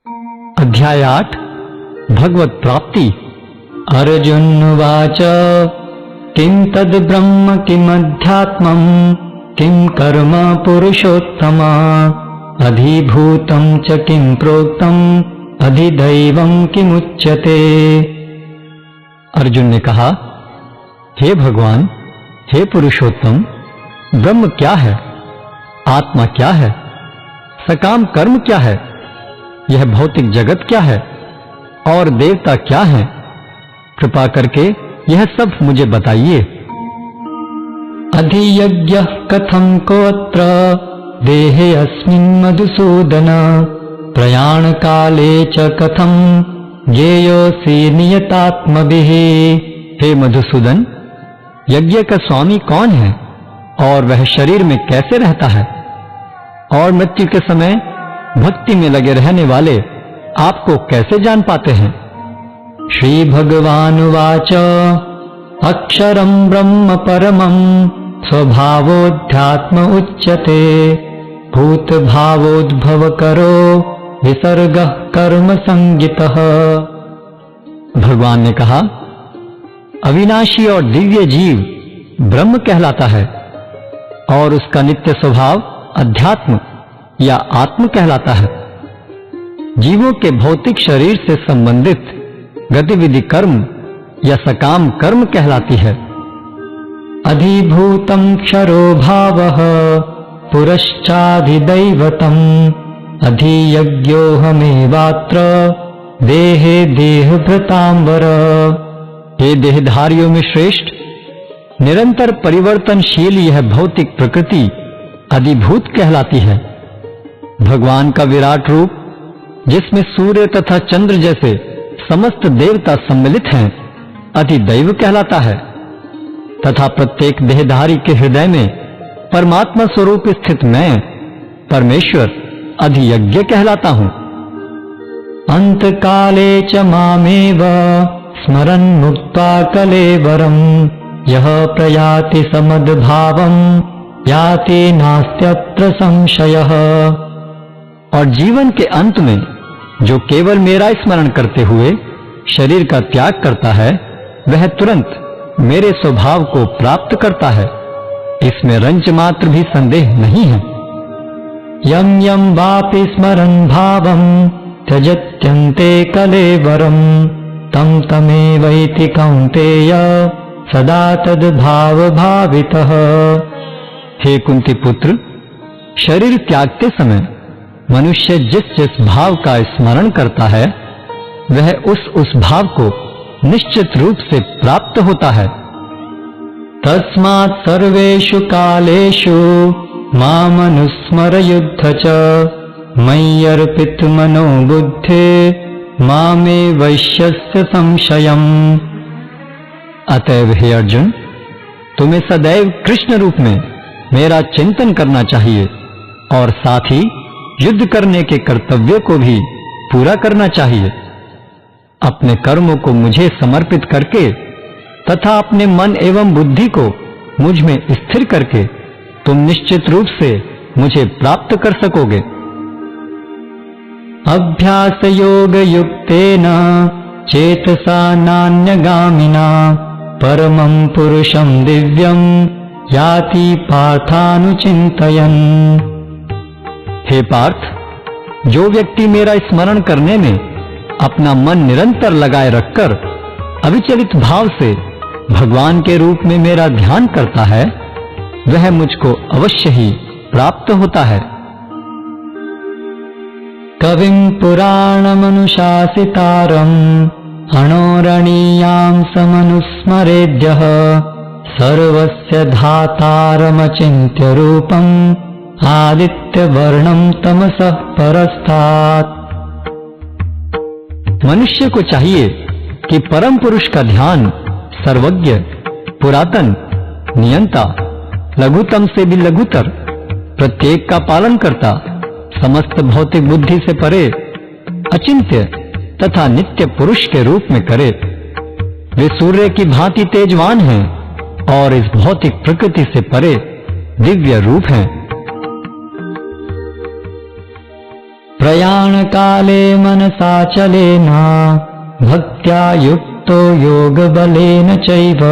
अध्याय 8 भगवत प्राप्ति। अर्जुनवाच किं तद् ब्रह्म किमध्यात्मं किं कर्म पुरुषोत्तम अधिभूतं च किं प्रोक्तम अधिदैवं किमुच्यते। अर्जुन ने कहा, हे भगवान, हे पुरुषोत्तम, ब्रह्म क्या है, आत्मा क्या है, सकाम कर्म क्या है, यह भौतिक जगत क्या है और देवता क्या है, कृपा करके यह सब मुझे बताइए। अधियज्ञः कथं कोऽत्र देहे अस्मिन् मधुसूदन प्रयाण काले च कथं ज्ञेयोऽसि नियतात्मभिः। हे मधुसूदन, यज्ञ का स्वामी कौन है और वह शरीर में कैसे रहता है, और मृत्यु के समय भक्ति में लगे रहने वाले आपको कैसे जान पाते हैं। श्री भगवानुवाच अक्षरं ब्रह्म परमं स्वभावोऽध्यात्म उच्यते भूत भावोद्भव करो विसर्गः कर्म संगितः। भगवान ने कहा, अविनाशी और दिव्य जीव ब्रह्म कहलाता है और उसका नित्य स्वभाव अध्यात्म या आत्म कहलाता है। जीवों के भौतिक शरीर से संबंधित गतिविधि कर्म या सकाम कर्म कहलाती है। अधिभूतं क्षरो भावः पुरश्चाधिदैवतम् अधियज्ञोऽहमेवात्र देहे देहभृतांबर। हे देहधारियों में श्रेष्ठ, निरंतर परिवर्तनशील यह भौतिक प्रकृति अधिभूत कहलाती है। भगवान का विराट रूप, जिसमें सूर्य तथा चंद्र जैसे समस्त देवता सम्मिलित हैं, अधिदैव कहलाता है तथा प्रत्येक देहधारी के हृदय में परमात्मा स्वरूप स्थित मैं परमेश्वर अधियज्ञ कहलाता हूं। अंतकाले च मामेव स्मरन् मुक्त्वा कलेवरम् यः प्रयाति समद्भावम् याति नास्त्यत्र संशयः। और जीवन के अंत में जो केवल मेरा स्मरण करते हुए शरीर का त्याग करता है, वह तुरंत मेरे स्वभाव को प्राप्त करता है, इसमें रंच मात्र भी संदेह नहीं है। यं यं वापि स्मरन् भावं त्यजत्यन्ते कलेवरं तं तमेवैति कौन्तेय सदा तद्भाव भावितः। हे कुंती पुत्र, शरीर त्यागते समय मनुष्य जिस जिस भाव का स्मरण करता है, वह उस भाव को निश्चित रूप से प्राप्त होता है। तस्मात् सर्वेषु कालेषु मामनुस्मर युद्ध च मय्यर्पित मनो बुद्धे मामे वैश्यस्य संशयम्। अतएव हे अर्जुन, तुम्हें सदैव कृष्ण रूप में मेरा चिंतन करना चाहिए और साथ ही युद्ध करने के कर्तव्य को भी पूरा करना चाहिए। अपने कर्मों को मुझे समर्पित करके तथा अपने मन एवं बुद्धि को मुझ में स्थिर करके तुम निश्चित रूप से मुझे प्राप्त कर सकोगे। अभ्यास योग युक्तेन चेतसा नान्यगामिना परमं पुरुषं दिव्यं याति पार्थानुचिन्तयन्। हे पार्थ, जो व्यक्ति मेरा स्मरण करने में अपना मन निरंतर लगाए रखकर अविचलित भाव से भगवान के रूप में मेरा ध्यान करता है, वह मुझको अवश्य ही प्राप्त होता है। कविं पुराणमनुशासितारम् अणोरणीयां समनुस्मरेद्यः सर्वस्य धातारमचिन्त्य रूपम् आदित्यवर्णं तमसः परस्तात्। मनुष्य को चाहिए कि परम पुरुष का ध्यान सर्वज्ञ, पुरातन, नियंता, लघुतम से भी लघुतर, प्रत्येक का पालन करता, समस्त भौतिक बुद्धि से परे, अचिंत्य तथा नित्य पुरुष के रूप में करे। वे सूर्य की भांति तेजवान हैं और इस भौतिक प्रकृति से परे दिव्य रूप हैं। प्रयाणकाले मनसाचलेन भक्त्या युक्तो योगबलेन चैव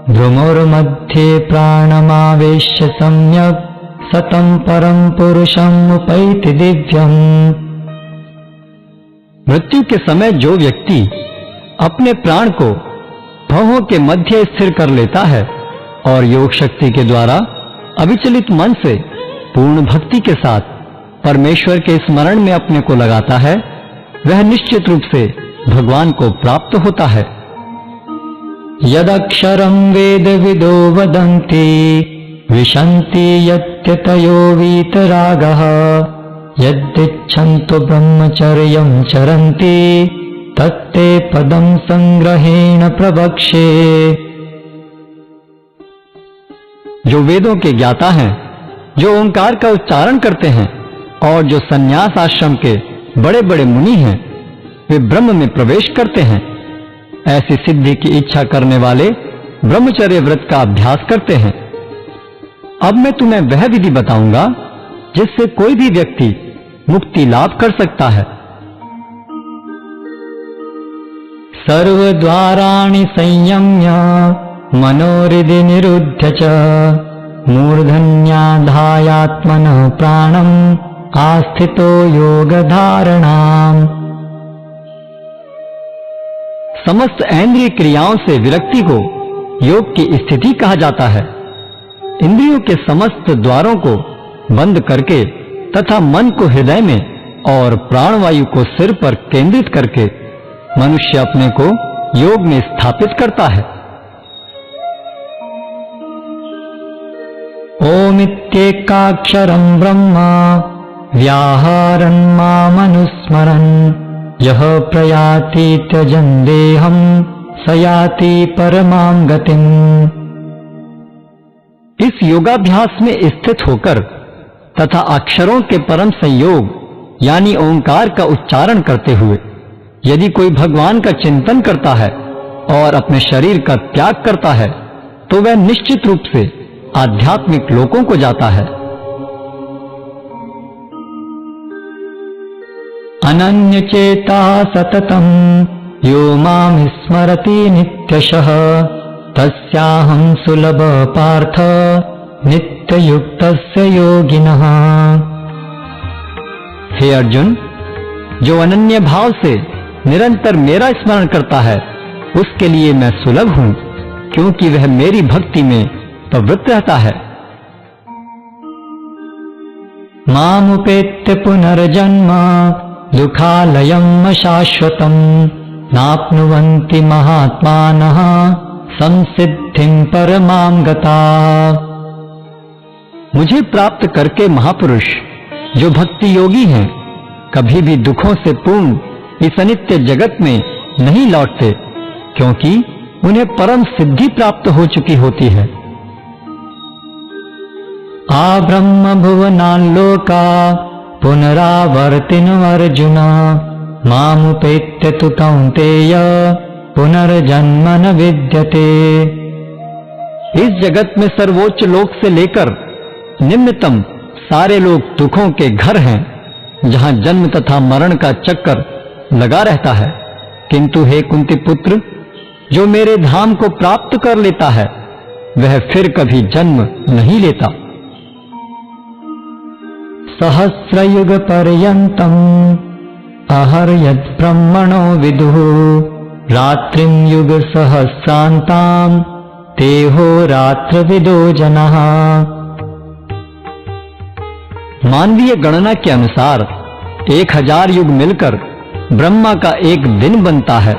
भ्रुमोर्मध्ये प्राणमावेश्य सम्यक् सतं परम पुरुषम् उपैति दिव्यम्। मृत्यु के समय जो व्यक्ति अपने प्राण को भवों के मध्य स्थिर कर लेता है और योग शक्ति के द्वारा अविचलित मन से पूर्ण भक्ति के साथ परमेश्वर के स्मरण में अपने को लगाता है, वह निश्चित रूप से भगवान को प्राप्त होता है। यदक्षरं वेदविदो वदन्ति विशन्ति यत्यतयो वीतरागः यद्दिच्छन्तु ब्रह्मचर्यं चरन्ति तत्ते पदं संग्रहेण प्रवक्ष्ये। जो वेदों के ज्ञाता हैं, जो ओंकार का उच्चारण करते हैं और जो संन्यास आश्रम के बड़े बड़े मुनि हैं, वे ब्रह्म में प्रवेश करते हैं। ऐसी सिद्धि की इच्छा करने वाले ब्रह्मचर्य व्रत का अभ्यास करते हैं। अब मैं तुम्हें वह विधि बताऊंगा जिससे कोई भी व्यक्ति मुक्ति लाभ कर सकता है। सर्वद्वाराणि संयम्य मनोहृदि निरुध्य च मूर्धन्याधायात्मनः प्राणम् आस्थितो योगधारणाम्। समस्त इंद्रिय क्रियाओं से विरक्ति को योग की स्थिति कहा जाता है। इंद्रियों के समस्त द्वारों को बंद करके तथा मन को हृदय में और प्राणवायु को सिर पर केंद्रित करके मनुष्य अपने को योग में स्थापित करता है। ओमित्येकाक्षरं ब्रह्म व्याहरन् मामनुस्मरन् यः प्रयाति त्यजन् देहं स याति परमां गतिम्। इस योगाभ्यास में स्थित होकर तथा अक्षरों के परम संयोग यानी ओंकार का उच्चारण करते हुए यदि कोई भगवान का चिंतन करता है और अपने शरीर का त्याग करता है तो वह निश्चित रूप से आध्यात्मिक लोकों को जाता है। अनन्यचेता सततं यो मां स्मरति नित्यशः तस्याहं सुलभ पार्थ नित्ययुक्तस्य योगिनः। हे अर्जुन, जो अनन्य भाव से निरंतर मेरा स्मरण करता है उसके लिए मैं सुलभ हूं, क्योंकि वह मेरी भक्ति में प्रवृत्त रहता है। मामुपेत्य पुनर्जन्म दुःखालयम् अशाश्वतम् नाप्नुवन्ति महात्मानः संसिद्धिं परमां गता। मुझे प्राप्त करके महापुरुष जो भक्ति योगी हैं कभी भी दुखों से पूर्ण इस अनित्य जगत में नहीं लौटते, क्योंकि उन्हें परम सिद्धि प्राप्त हो चुकी होती है। आ ब्रह्म भुवनान् लोका पुनरावर्तिनो अर्जुन मामुपेत्य तु कौन्तेय पुनर्जन्म न विद्यते। इस जगत में सर्वोच्च लोक से लेकर निम्नतम सारे लोग दुखों के घर हैं, जहां जन्म तथा मरण का चक्कर लगा रहता है। किंतु हे कुंती पुत्र, जो मेरे धाम को प्राप्त कर लेता है वह फिर कभी जन्म नहीं लेता। सहस्रयुग पर्यन्तम् अहर्यत् ब्रह्मणो विदुः रात्रिं युग सहस्रान्ताम् तेहो रात्रविदो जनः। मानवीय गणना के अनुसार 1000 युग मिलकर ब्रह्मा का एक दिन बनता है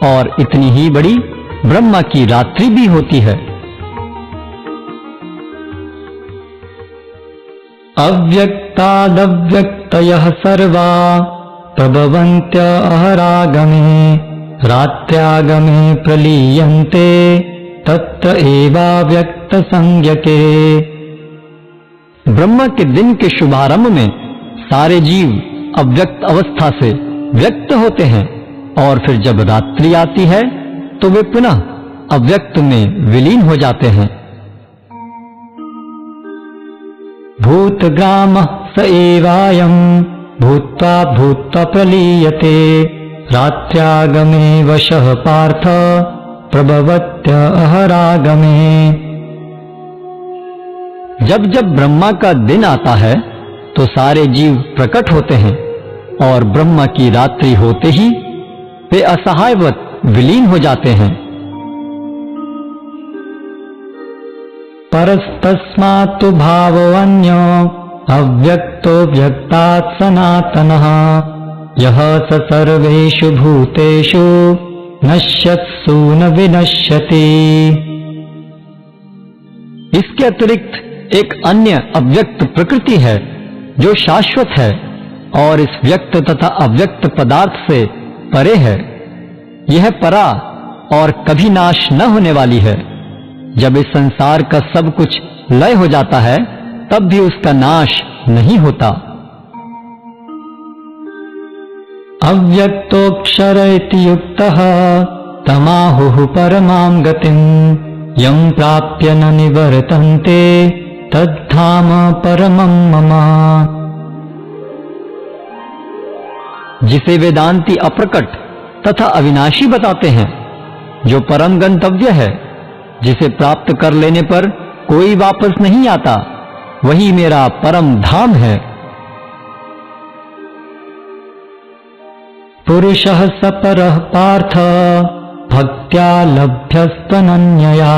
और इतनी ही बड़ी ब्रह्मा की रात्रि भी होती है। अव्यक्तादव्यक्तयः सर्वा प्रभवन्त्य अहरागमे रात्र्यागमे प्रलीयन्ते तत्र एवाव्यक्त संज्ञके। ब्रह्मा के दिन के शुभारंभ में सारे जीव अव्यक्त अवस्था से व्यक्त होते हैं और फिर जब रात्रि आती है तो वे पुनः अव्यक्त में विलीन हो जाते हैं। भूतग्रामः स एवायम् भूत्वा भूत्वा प्रलीयते रात्र्यागमे वशः पार्थ प्रभवत्य अहरागमे। जब जब ब्रह्मा का दिन आता है तो सारे जीव प्रकट होते हैं और ब्रह्मा की रात्रि होते ही वे असहायवत विलीन हो जाते हैं। परस्तस्मात् भावोऽन्यो अव्यक्तो व्यक्तात् सनातनः यः स सर्वेषु भूतेषु नश्यत्सु न विनश्यति। इसके अतिरिक्त एक अन्य अव्यक्त प्रकृति है जो शाश्वत है और इस व्यक्त तथा अव्यक्त पदार्थ से परे है। यह परा और कभी नाश न होने वाली है। जब इस संसार का सब कुछ लय हो जाता है तब भी उसका नाश नहीं होता। अव्यक्तोऽक्षर इति युक्तः तमाहुः परमां गतिं यं प्राप्य न निवर्तन्ते तद्धाम परमं मम। जिसे वेदांती अप्रकट तथा अविनाशी बताते हैं, जो परम गंतव्य है, जिसे प्राप्त कर लेने पर कोई वापस नहीं आता, वही मेरा परम धाम है। पुरुषः स परः पार्थ भक्त्या लभ्यस्त्वनन्यया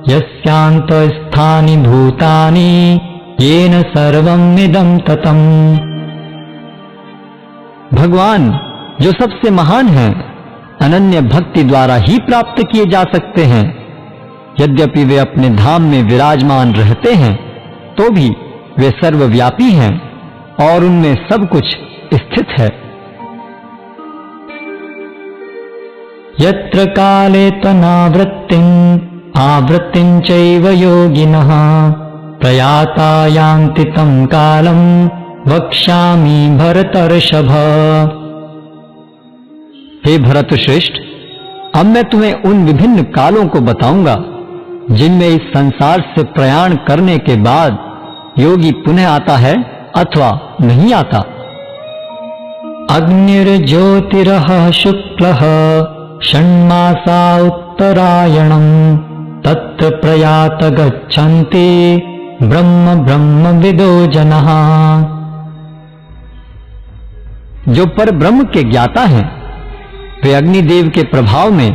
यस्यान्तस्थानि भूतानि येन सर्वम् इदं ततम्। भगवान जो सबसे महान है, अनन्य भक्ति द्वारा ही प्राप्त किए जा सकते हैं। यद्यपि वे अपने धाम में विराजमान रहते हैं तो भी वे सर्वव्यापी हैं और उनमें सब कुछ स्थित है। यत्र काले तनावृत्तिम् आवृत्तिं चैव योगिनः प्रयाता यान्ति तं कालं वक्ष्यामि भरतर्षभ। हे भरत श्रेष्ठ, अब मैं तुम्हें उन विभिन्न कालों को बताऊंगा जिनमें इस संसार से प्रयाण करने के बाद योगी पुनः आता है अथवा नहीं आता। अग्निर्ज्योतिरः शुक्लः षण्मासा उत्तरायणम् तत्र प्रयात गच्छन्ति ब्रह्म ब्रह्मविदो जनः। जो पर ब्रह्म के ज्ञाता हैं, वे अग्निदेव के प्रभाव में,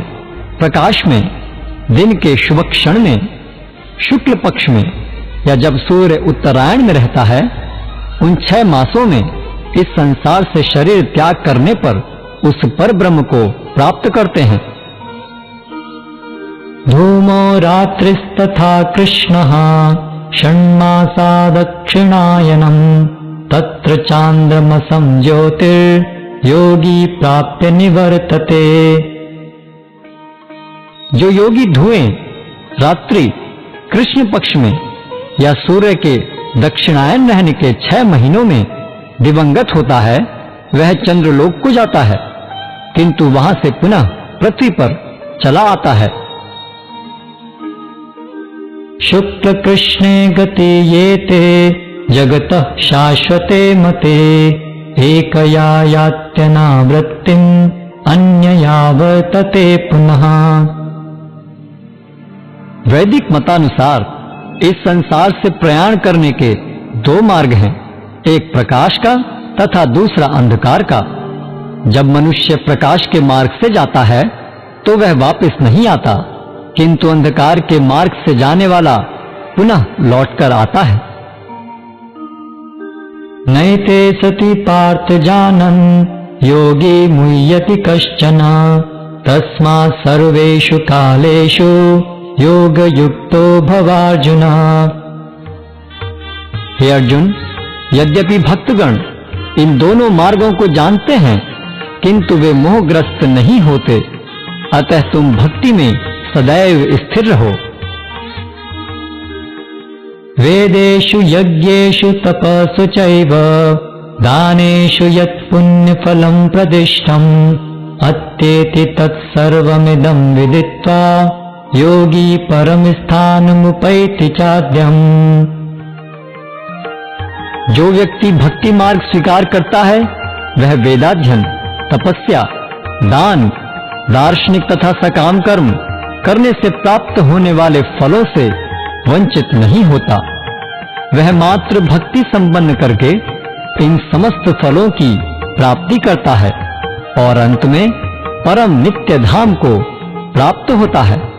प्रकाश में, दिन के शुभ क्षण में, शुक्ल पक्ष में या जब सूर्य उत्तरायण में रहता है, उन 6 मासों में इस संसार से शरीर त्याग करने पर उस पर ब्रह्म को प्राप्त करते हैं। धूमो रात्रिस्तथा कृष्णः षण्मासा दक्षिणायनम् तत्र चान्द्रमसं ज्योतिर्योगी प्राप्य निवर्तते। जो योगी धुएं रात्रि कृष्ण पक्ष में या सूर्य के दक्षिणायन रहने के 6 महीनों में दिवंगत होता है, वह चंद्रलोक को जाता है, किंतु वहां से पुनः पृथ्वी पर चला आता है। शुक्ल कृष्णे गति येते जगतः शाश्वते मते एकया यात्यनावृत्तिम् अन्यया वर्तते पुनः। वैदिक मतानुसार इस संसार से प्रयाण करने के 2 मार्ग हैं, एक प्रकाश का तथा दूसरा अंधकार का। जब मनुष्य प्रकाश के मार्ग से जाता है तो वह वापस नहीं आता, किंतु अंधकार के मार्ग से जाने वाला पुनः लौटकर आता है। नैते सति पार्थ जानन् योगी मुह्यति कश्चन तस्मात् सर्वेषु कालेषु योगयुक्तो भवार्जुन। हे अर्जुन, यद्यपि भक्तगण इन दोनों मार्गों को जानते हैं, किंतु वे मोहग्रस्त नहीं होते, अतः तुम भक्ति में सदैव स्थिर रहो। वेदेषु यज्ञेषु तपस्सु चैव दानेषु यत् पुण्यफलं प्रदिष्टम् अत्येति तत्सर्वमिदं विदित्वा योगी परमस्थानमुपैति चाद्यम्। जो व्यक्ति भक्ति मार्ग स्वीकार करता है वह वेदाध्ययन, तपस्या, दान, दार्शनिक तथा सकाम कर्म करने से प्राप्त होने वाले फलों से वंचित नहीं होता। वह मात्र भक्ति संपन्न करके इन समस्त फलों की प्राप्ति करता है और अंत में परम नित्य धाम को प्राप्त होता है।